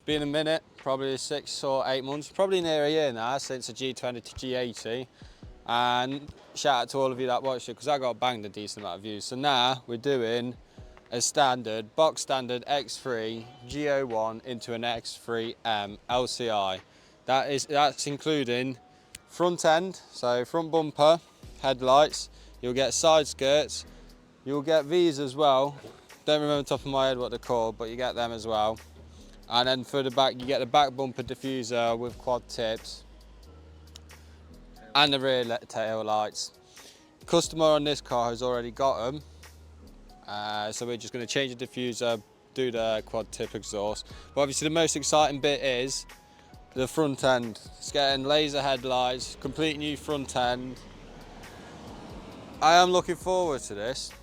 been a minute, probably 6 or 8 months, probably near a year now since the G20 to G80. And shout out to all of you that watched it, because I got banged a decent amount of views. So now we're doing a standard, box standard X3 G01 into an X3M LCI. That's including front end, so front bumper, headlights, you'll get side skirts, you'll get these as well. Don't remember the top of my head what they're called, but you get them as well. And then for the back, you get the back bumper diffuser with quad tips and the rear tail lights. Customer on this car has already got them, so we're just going to change the diffuser, do the quad tip exhaust. But obviously the most exciting bit is the front end. It's getting laser headlights, complete new front end. I am looking forward to this,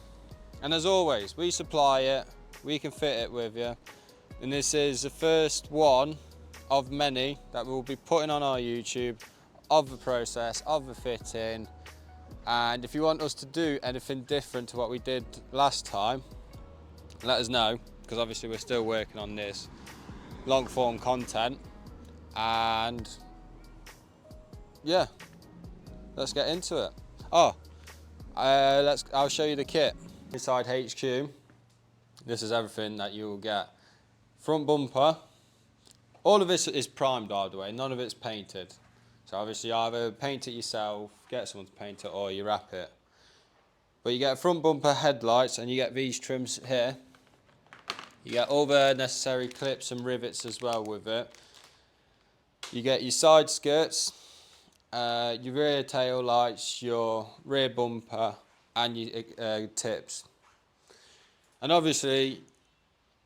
and as always, we supply it, we can fit it with you, and this is the first one of many that we'll be putting on our YouTube of the process, of the fitting. And if you want us to do anything different to what we did last time, let us know, because obviously we're still working on this long form content. And yeah, let's get into it. I'll show you the kit. Inside HQ, this is everything that you will get. Front bumper, all of this is primed, by the way, none of it's painted. So obviously either paint it yourself, get someone to paint it, or you wrap it. But you get front bumper headlights, and you get these trims here. You get all the necessary clips and rivets as well with it. You get your side skirts, your rear tail lights, your rear bumper, and your tips. And obviously,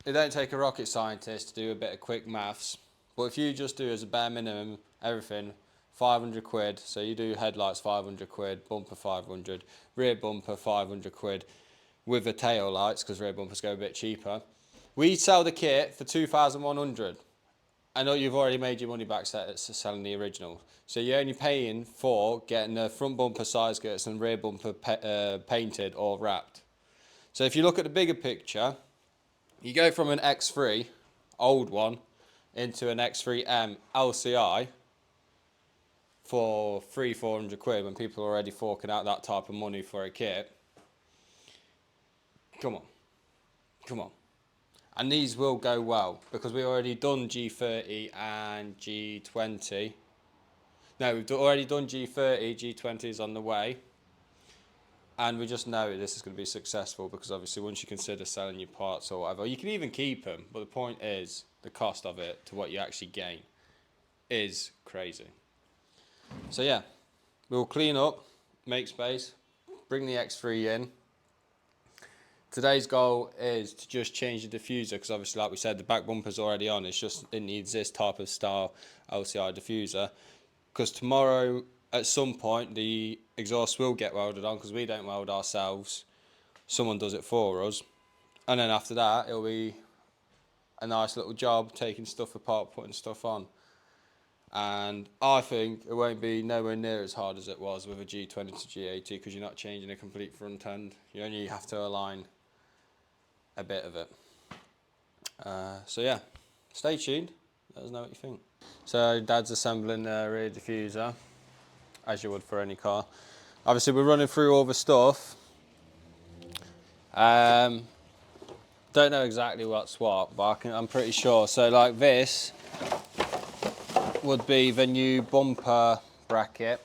it don't take a rocket scientist to do a bit of quick maths, but if you just do as a bare minimum everything, 500 quid, so you do headlights 500 quid, bumper 500, rear bumper 500 quid with the tail lights, because rear bumpers go a bit cheaper. We sell the kit for 2,100. I know you've already made your money back selling the original. So you're only paying for getting the front bumper side skirts and rear bumper painted or wrapped. So if you look at the bigger picture, you go from an X3, old one, into an X3M LCI for 300-400 quid when people are already forking out that type of money for a kit. Come on, come on. And these will go well, because we've already done G30 and G20. No, we've already done G30, G20 is on the way. And we just know this is going to be successful, because obviously once you consider selling your parts or whatever, you can even keep them, but the point is the cost of it to what you actually gain is crazy. So yeah, we'll clean up, make space, bring the X3 in. Today's goal is to just change the diffuser, because obviously, like we said, the back bumper's already on. It's just, it needs this type of style LCI diffuser, because tomorrow at some point the exhaust will get welded on, because we don't weld ourselves. Someone does it for us, and then after that it'll be a nice little job taking stuff apart, putting stuff on. And I think it won't be nowhere near as hard as it was with a G20 to G80, because you're not changing a complete front end. You only have to align a bit of it. So yeah, stay tuned, let us know what you think. So Dad's assembling the rear diffuser, as you would for any car. Obviously we're running through all the stuff. Don't know exactly what's what, but I'm pretty sure. So like this would be the new bumper bracket.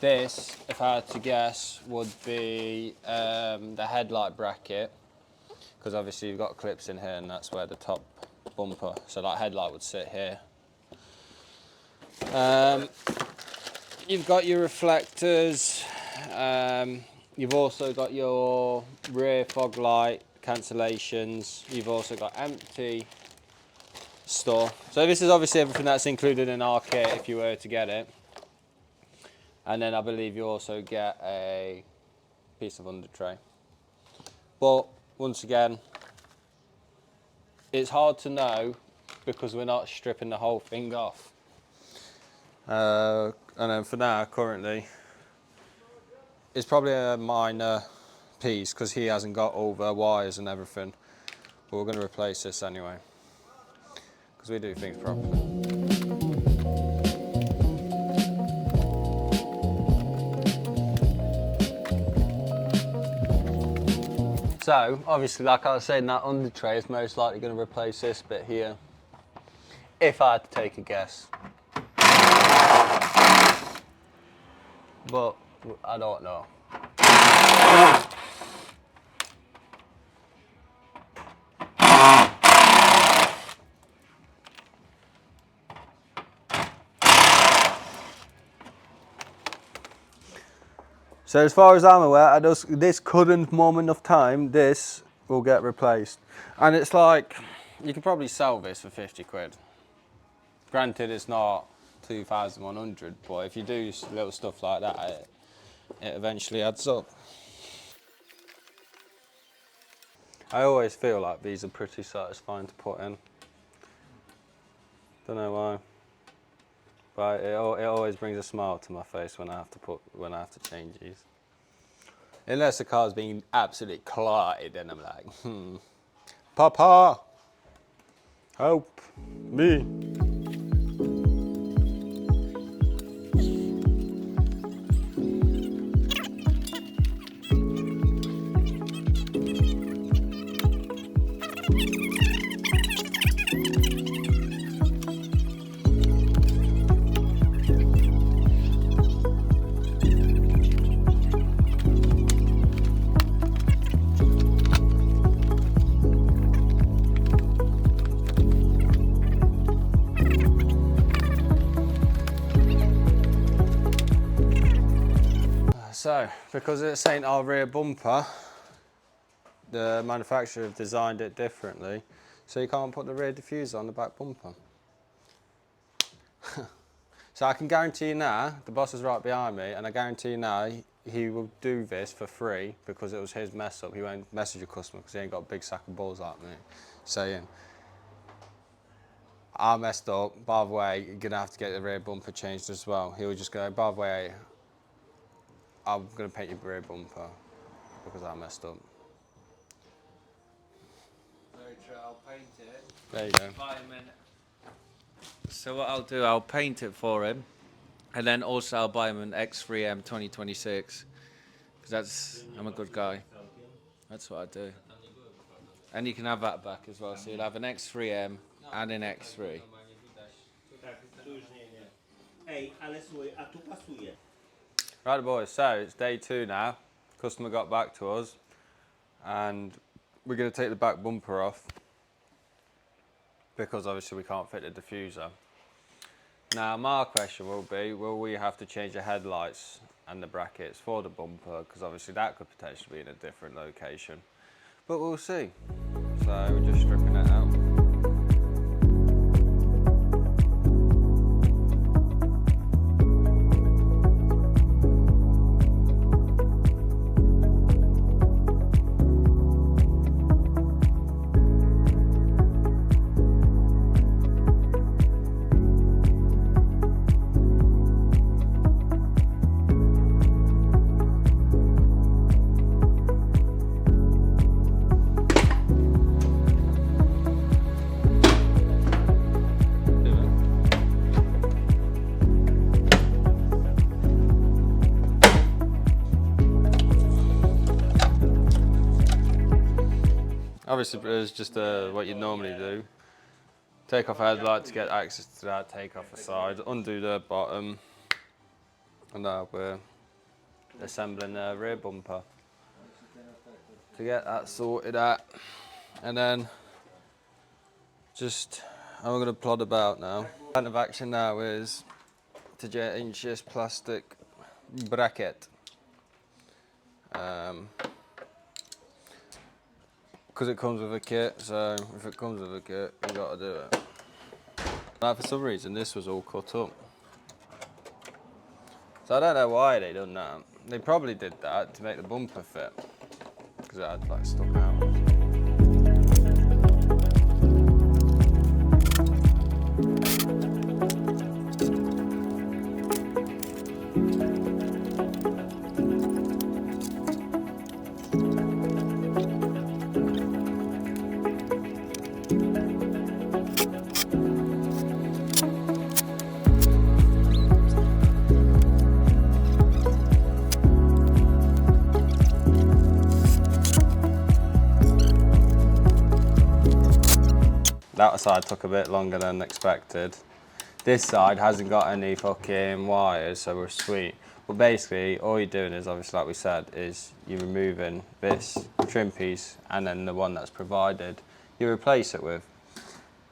This, if I had to guess, would be the headlight bracket, because obviously you've got clips in here, and that's where the top bumper, so that headlight would sit here. You've got your reflectors, you've also got your rear fog light cancellations, you've also got empty stuff. So this is obviously everything that's included in our kit if you were to get it. And then I believe you also get a piece of under tray. But once again, it's hard to know because we're not stripping the whole thing off. And then for now, currently, it's probably a minor piece because he hasn't got all the wires and everything. But we're going to replace this anyway. because we do things properly. So, obviously, like I was saying, that under tray is most likely going to replace this bit here, if I had to take a guess. But I don't know. So as far as I'm aware, this current moment of time, this will get replaced. And it's like, you could probably sell this for 50 quid. Granted, it's not 2,100, but if you do little stuff like that, it eventually adds up. I always feel like these are pretty satisfying to put in. Don't know why, but it always brings a smile to my face when I have to change these. Unless the car's being absolutely clotted, and I'm like, Papa, help me. So, because it's ain't our rear bumper, the manufacturer have designed it differently, so you can't put the rear diffuser on the back bumper. So I can guarantee you now, the boss is right behind me, and I guarantee you now he will do this for free because it was his mess up. He won't message a customer because he ain't got a big sack of balls like me, saying, I messed up, by the way, you're gonna have to get the rear bumper changed as well. He would just go, by the way, I'm going to paint your rear bumper because I messed up. Very true, I'll paint it. There you go. So what I'll do, I'll paint it for him, and then also I'll buy him an X3M 2026, because I'm a good guy. That's what I do. And you can have that back as well, so you'll have an X3M and an X3. Right boys, so it's day 2 now. Customer got back to us and we're going to take the back bumper off because obviously we can't fit the diffuser. Now my question will be, will we have to change the headlights and the brackets for the bumper, because obviously that could potentially be in a different location, but we'll see. So we're just stripping it out. Obviously it's just what you normally do. Take off a headlight to get access to that, take off the side, undo the bottom, and now we're assembling the rear bumper to get that sorted out. And then I'm going to plod about now. Plan of action now is to change this plastic bracket. Because it comes with a kit, so if it comes with a kit, you got to do it. Now, for some reason, this was all cut up. So I don't know why they done that. They probably did that to make the bumper fit, because it had like stuck out. That side took a bit longer than expected. This side hasn't got any fucking wires, so we're sweet. But basically, all you're doing is, obviously, like we said, is you're removing this trim piece and then the one that's provided, you replace it with.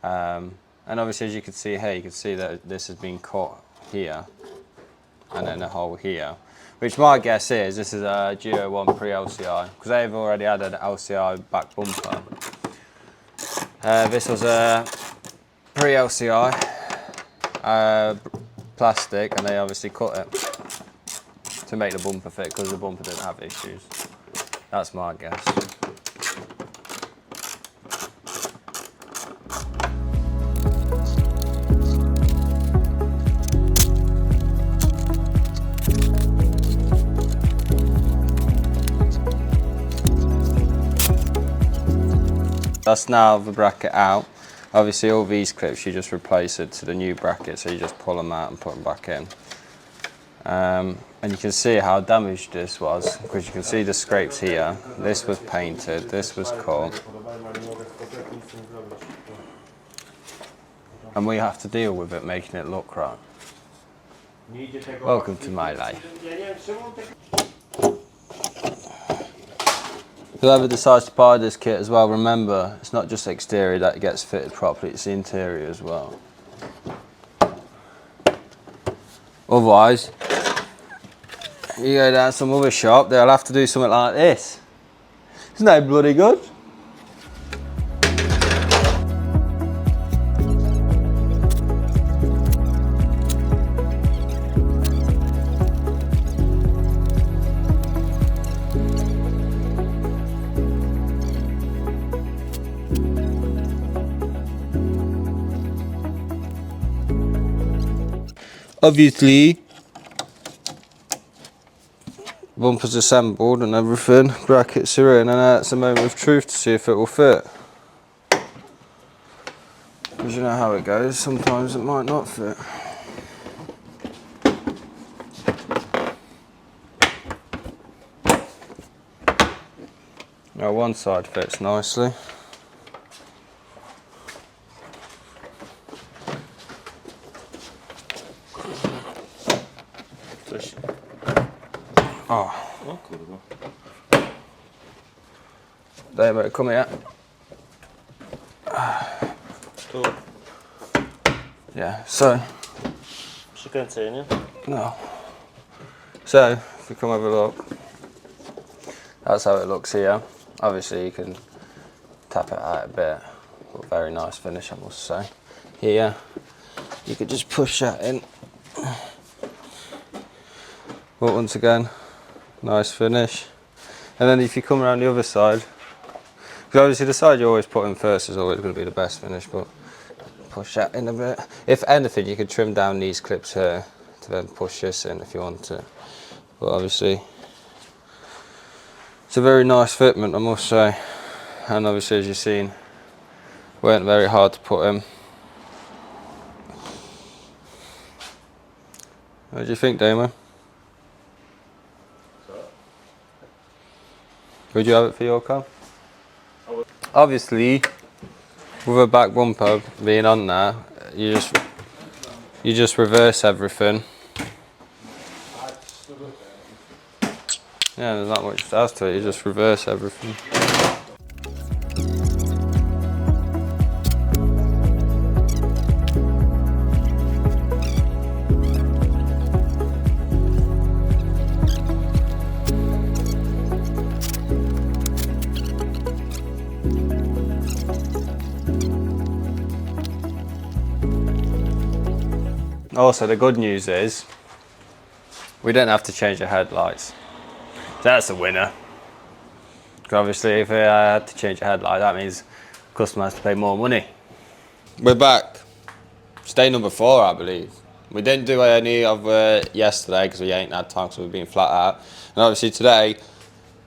And obviously, as you can see here, you can see that this has been cut here and then a hole here. Which my guess is this is a G01 pre-LCI, because they've already had an LCI back bumper. This was a pre-LCI plastic, and they obviously cut it to make the bumper fit, because the bumper didn't have issues. That's my guess. That's now the bracket out. Obviously all these clips you just replace it to the new bracket, so you just pull them out and put them back in. And you can see how damaged this was, because you can see the scrapes here. This was painted, this was cut. And we have to deal with it, making it look right. Welcome to my life. Whoever decides to buy this kit as well, remember, it's not just the exterior that gets fitted properly, it's the interior as well. Otherwise, you go down some other shop, they'll have to do something like this. It's no bloody good. Obviously, bumper's assembled and everything, brackets are in, and now it's a moment of truth to see if it will fit. Because you know how it goes, sometimes it might not fit. Now one side fits nicely. Oh. There, mate, come here. Yeah, so. No. So, if we come have a look, that's how it looks here. Obviously, you can tap it out a bit, but very nice finish, I must say. Here, you could just push that in. But once again, nice finish. And then if you come around the other side, because obviously the side you always put in first is always going to be the best finish, but push that in a bit. If anything, you could trim down these clips here to then push this in if you want to. But obviously, it's a very nice fitment, I must say. And obviously, as you've seen, weren't very hard to put in. What do you think, Damon? Would you have it for your car? Obviously, with a back bumper being on there, you just reverse everything. Yeah, there's not much else to it, you just reverse everything. Also, the good news is we don't have to change the headlights. That's a winner. Obviously, if I had to change the headlight, that means the customer has to pay more money. We're back. Stay number 4, I believe. We didn't do any of yesterday because we ain't had time because we've been flat out. And obviously today,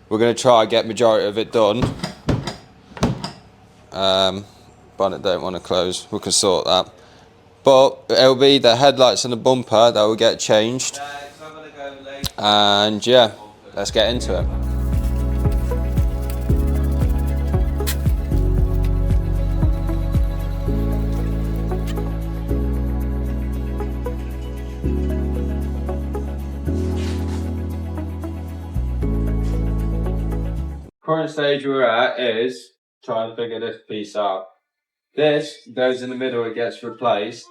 we're going to try and get majority of it done. Bonnet don't want to close. We can sort that. But it'll be the headlights and the bumper that will get changed. And yeah, let's get into it. current stage we're at is trying to figure this piece out. This goes in the middle, it gets replaced.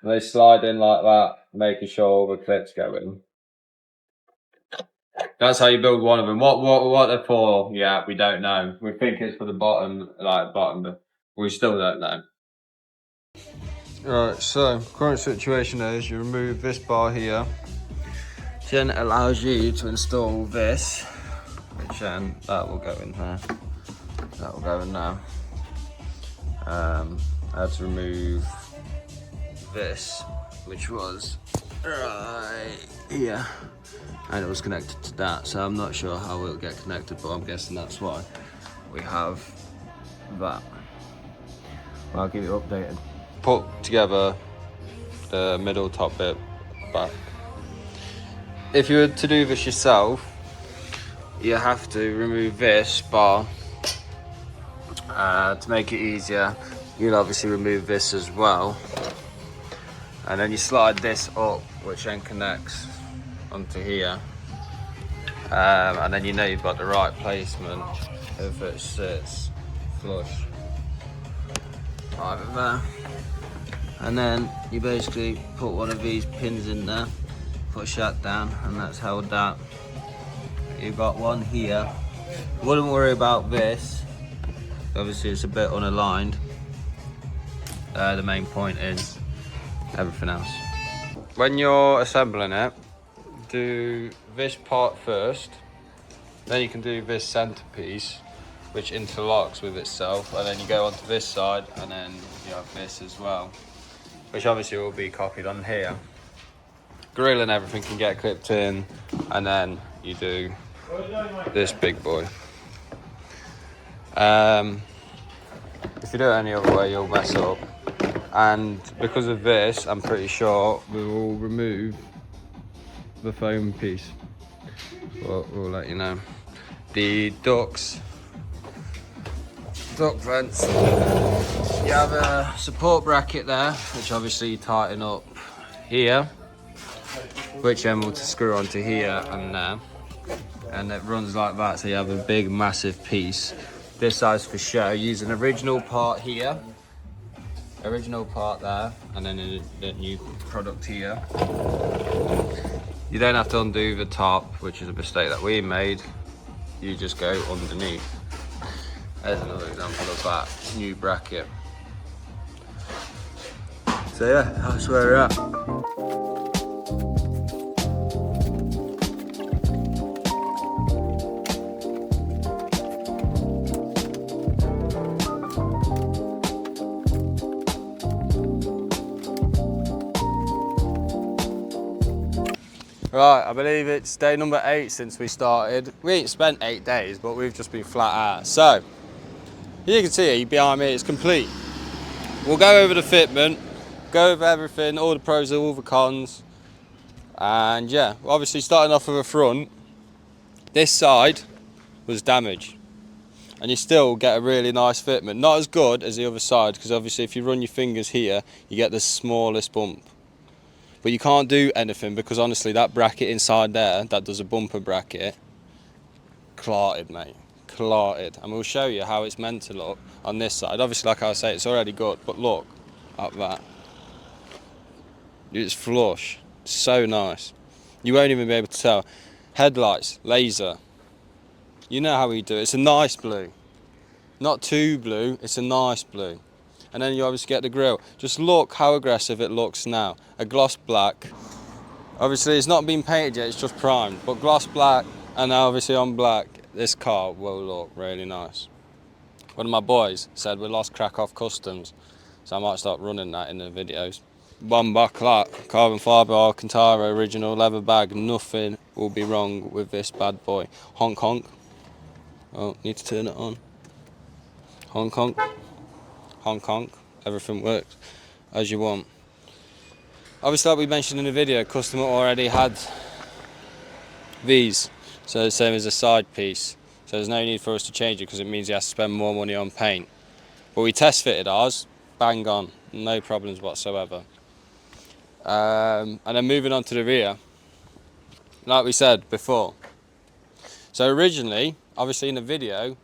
They slide in like that, making sure all the clips go in. That's how you build one of them. What they're for? Yeah, we don't know. We think it's for the bottom, but we still don't know. Right. So current situation is you remove this bar here. Then it allows you to install this, which then that will go in there. That will go in there. I had to remove this, which was right here, and it was connected to that, so I'm not sure how it'll get connected, but I'm guessing that's why we have that. I'll keep it updated. Put together the middle top bit back. If you were to do this yourself, you have to remove this bar to make it easier. You'll obviously remove this as well. And then you slide this up, which then connects onto here. And then you know you've got the right placement if it sits flush. Right there. And then you basically put one of these pins in there, push that down, and that's held that. You've got one here. Wouldn't worry about this. Obviously it's a bit unaligned. The main point is everything else. When you're assembling it, do this part first, then you can do this centerpiece, which interlocks with itself, and then you go onto this side, and then you have this as well, which obviously will be copied on here. Grill and everything can get clipped in, and then you do this big boy. If you do it any other way, you'll mess up. And because of this, I'm pretty sure we will remove the foam piece. We'll let you know. The duck vents, you have a support bracket there, which obviously you tighten up here, which then will screw onto here and there, and it runs like that, so you have a big massive piece. This size for show, use an original part here, original part there, and then the new product here. You don't have to undo the top, which is a mistake that we made. You just go underneath. There's another example of that new bracket. So yeah, that's where we're at. Right, I believe it's day number 8 since we started. We ain't spent 8 days, but we've just been flat out. So, you can see behind me, it's complete. We'll go over the fitment, go over everything, all the pros, all the cons. And yeah, obviously starting off with the front, this side was damaged. And you still get a really nice fitment. Not as good as the other side, because obviously if you run your fingers here, you get the smallest bump. But you can't do anything because honestly that bracket inside there, that does a bumper bracket, clotted mate, clotted. And we'll show you how it's meant to look on this side. Obviously like I say, it's already good, but look at that. It's flush, it's so nice. You won't even be able to tell. Headlights, laser. You know how we do it, it's a nice blue. Not too blue, it's a nice blue. And then you obviously get the grille. Just look how aggressive it looks now. A gloss black. Obviously it's not been painted yet, it's just primed. But gloss black, and now obviously on black, this car will look really nice. One of my boys said we lost Krakow Customs, so I might start running that in the videos. One back like carbon fibre Alcantara original leather bag, nothing will be wrong with this bad boy. Honk honk. Oh, need to turn it on. Honk honk. Honk honk, everything works as you want. obviously like we mentioned in the video, customer already had these, so the same as a side piece, so there's no need for us to change it because it means he has to spend more money on paint. But we test fitted ours, bang on, no problems whatsoever. And then moving on to the rear, like we said before, so originally, obviously in the video,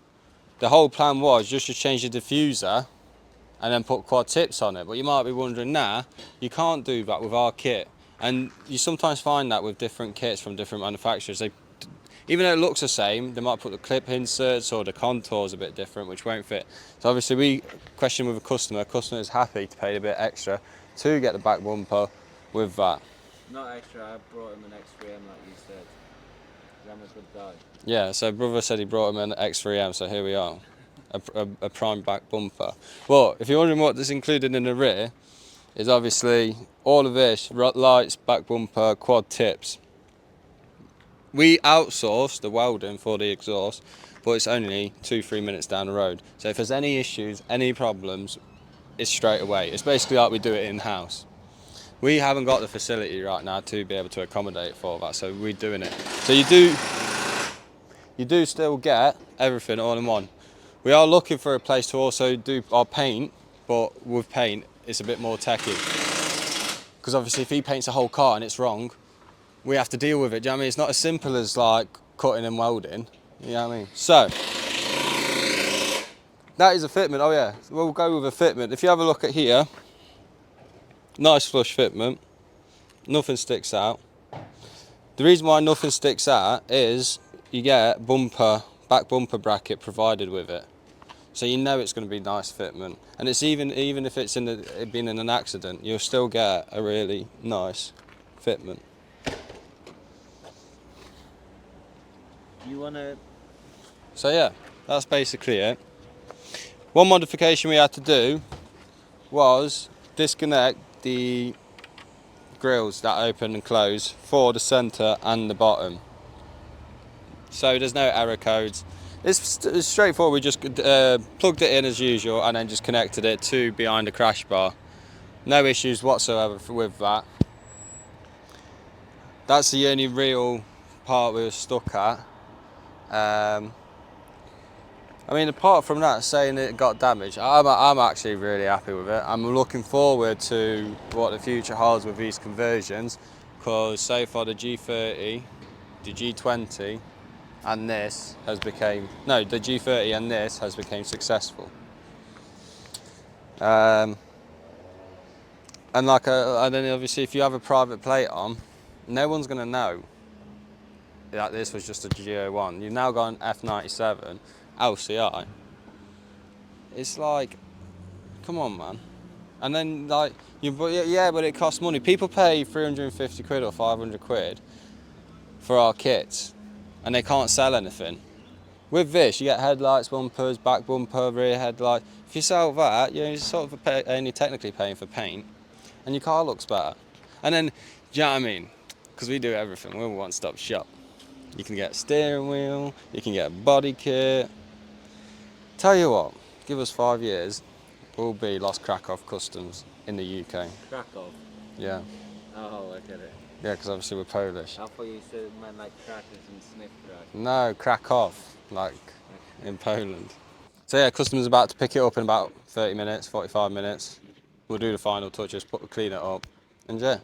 the whole plan was just to change the diffuser and then put quad tips on it. But you might be wondering, nah, you can't do that with our kit. And you sometimes find that with different kits from different manufacturers. Even though it looks the same, they might put the clip inserts or the contours a bit different, which won't fit. So obviously we question with a customer is happy to pay a bit extra to get the back bumper with that. Not extra, I brought him an X3M like you said. I'm a good guy. Yeah, so brother said he brought him an X3M, so here we are. A prime back bumper. Well, if you're wondering what is included in the rear, is obviously all of this, lights, back bumper, quad tips. We outsource the welding for the exhaust, but it's only 2-3 minutes down the road. So if there's any issues, any problems, it's straight away. It's basically like we do it in-house. We haven't got the facility right now to be able to accommodate for that, so we're doing it. So you do still get everything all in one. We are looking for a place to also do our paint, but with paint, it's a bit more techy. Because obviously if he paints a whole car and it's wrong, we have to deal with it, do you know what I mean? It's not as simple as like cutting and welding, you know what I mean? So, that is a fitment, oh yeah, we'll go with a fitment. If you have a look at here, nice flush fitment, nothing sticks out. The reason why nothing sticks out is you get back bumper bracket provided with it. So you know it's going to be nice fitment. And it's even if it's been in an accident, you'll still get a really nice fitment. You wanna? So yeah, that's basically it. One modification we had to do was disconnect the grills that open and close for the centre and the bottom. So there's no error codes. It's straightforward. We just plugged it in as usual and then just connected it to behind the crash bar. No issues whatsoever with that. That's the only real part we were stuck at. I mean, apart from that, saying it got damaged, I'm actually really happy with it. I'm looking forward to what the future holds with these conversions, because so far the G30, the G20, and this has become, no, the G30 and this has become successful. And then obviously if you have a private plate on, no one's going to know that this was just a G01. You've now got an F97 LCI. It's like, come on, man. And then like, yeah, but it costs money. People pay 350 quid or 500 quid for our kits, and they can't sell anything. With this, you get headlights, bumpers, back bumper, rear headlight. If you sell that, you're sort of only technically paying for paint, and your car looks better. And then, do you know what I mean? Because we do everything. We're a one-stop shop. You can get a steering wheel, you can get a body kit. Tell you what, give us 5 years, we'll be Lost Krakow Customs in the UK. Krakow? Yeah. Oh, I get it. Yeah, because obviously we're Polish. I thought you said man like crackers and sniff crack. No, Krakow, like in Poland. So yeah, customer's about to pick it up in about 30 minutes, 45 minutes. We'll do the final touches, clean it up, and yeah.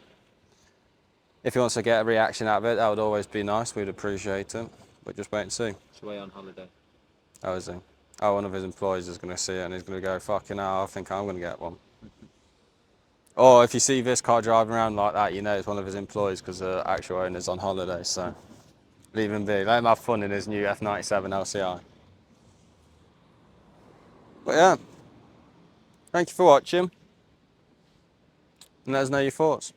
If he wants to get a reaction out of it, that would always be nice. We'd appreciate it. But just wait and see. He's away on holiday. Oh, is he? Oh, one of his employees is going to see it and he's going to go, fucking hell, I think I'm going to get one. Or if you see this car driving around like that, you know it's one of his employees because the actual owner's on holiday, so leave him be. Let him have fun in his new F97 LCI. But yeah, thank you for watching and let us know your thoughts.